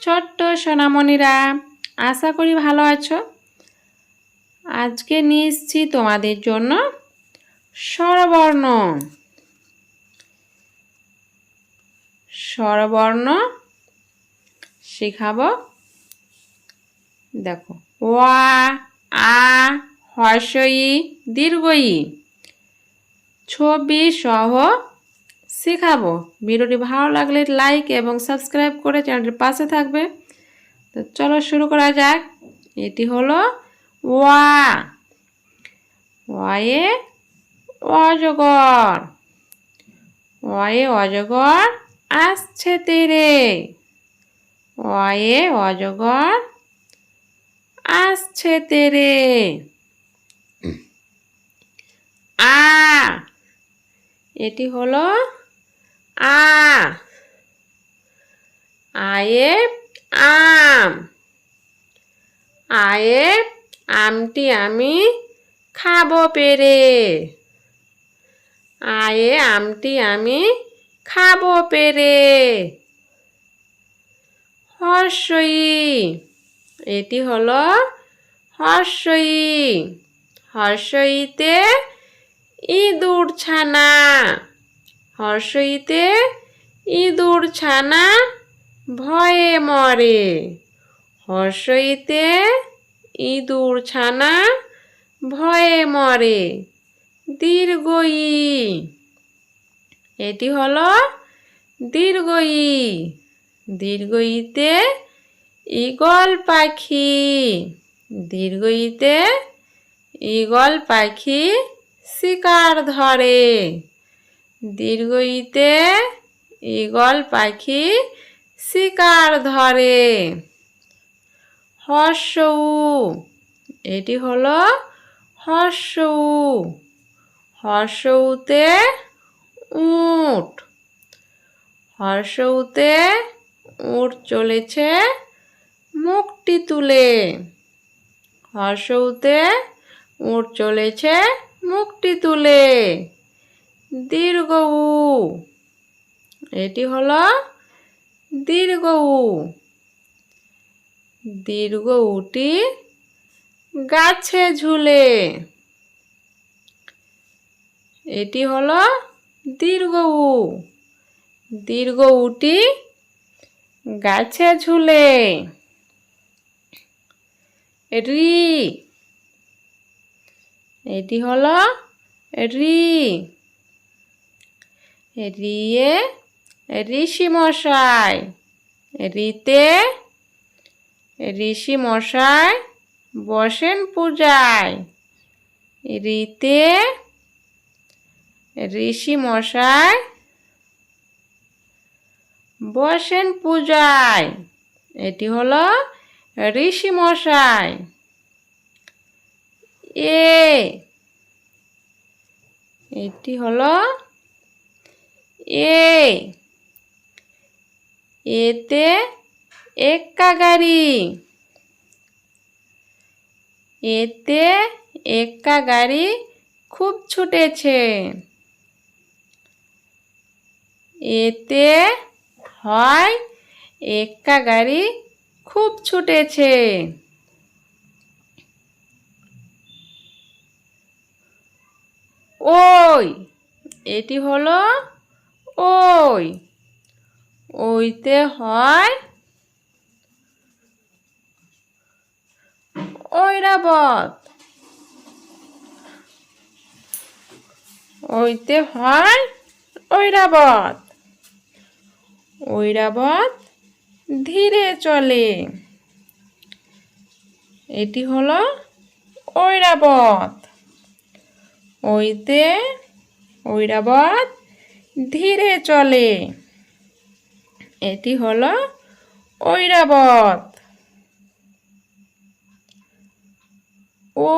ছোট্ট সোনামণিরা, আশা করি ভালো আছো। আজকে নিয়ে এসেছি তোমাদের জন্য স্বরবর্ণ। স্বরবর্ণ শেখাবো। দেখো, ওয়া, আ, হর্ষই, দীর্ঘই ছবি সহ শেখাবো। ভিডিওটি ভালো লাগলে লাইক এবং সাবস্ক্রাইব করে চ্যানেলটির পাশে থাকবে। তো চলো শুরু করা যাক। এটি হলো ওয়া। ওয়ায়ে অজগর। ওয়ায়ে অজগর আসছে তেরে। ওয়ায়ে অজগর আসছে তেরে। আ, এটি হলো আ। আয়ে আম। আয়ে আমটি আমি খাবো পেরে। আয়ে আমটি আমি খাবো পেরে। হর্ষই, এটি হলো হর্ষই। হর্ষইতে ইঁদুর ছানা। হর্ষইতে ইঁদুর ছানা ভয়ে মরে। হর্ষইতে ইঁদুর ছানা ভয়ে মরে। দীর্ঘই, এটি হলো দীর্ঘই। দীর্ঘইতে ঈগল পাখি। দীর্ঘইতে ঈগল পাখি শিকার ধরে। দীর্ঘইতে ঈগল পাখি শিকার ধরে। হর্ষউ, এটি হলো হর্ষউ। হর্ষউতে উট। হর্ষউতে উট চলেছে মুখটি তুলে। হর্ষউতে উট চলেছে মুখটি তুলে। দীর্ঘউ, এটি হলো দীর্ঘউ। দীর্ঘউটি গাছে ঝুলে। এটি হলো দীর্ঘউ। দীর্ঘউটি গাছে ঝুলে। রি, এটি হলো রি। রিয়ে ঋষি মশাই। রিতে ঋষি মশাই বসেন পূজায়। রিতে ঋষি মশাই বসেন পূজায়। এটি হলো ঋষি মশাই। এ, এটি হলো এ। এতে এক্কা গাড়ি। এতে এক্কা গাড়ি খুব ছুটেছে। এতে হয় এক্কা গাড়ি খুব ছুটেছে। ওই, এটি হলো ওই। ওইতে হয় ঐরাবত। ওইতে হয় ঐরাবত। ঐরাবত ধীরে চলে। এটি হলো ঐরাবত। ওইতে ঐরাবত ধীরে চলে। এটি হলো ঐরাবত। ও,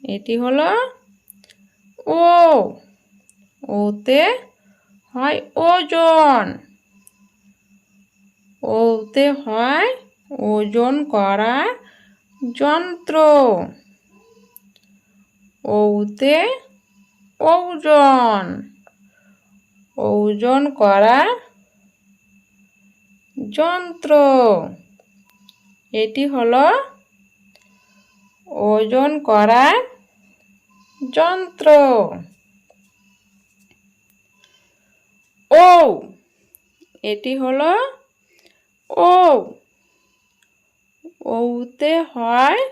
এটি হলো ও। ওতে হয় ওজন। ওতে হয় ওজন করা যন্ত্র। ওতে ওজন। ওজন করা যন্ত্র। এটি হলো ওজন করার যন্ত্র। ও, এটি হলো ও। ওতে হয়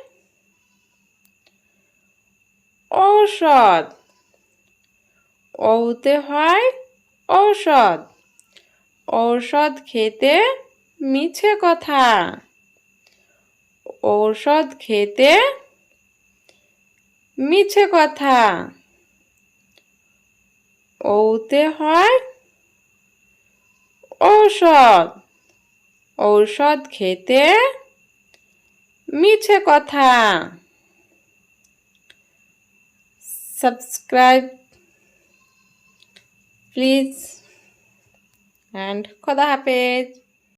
ঔষধ। ওতে হয় ঔষধ। ঔষধ খেতে মিছে কথা। ঔষধ খেতে মিছে কথা। ওতে হয় ঔষধ। ঔষধ খেতে মিছে কথা। Subscribe please and খোদা হাফেজ।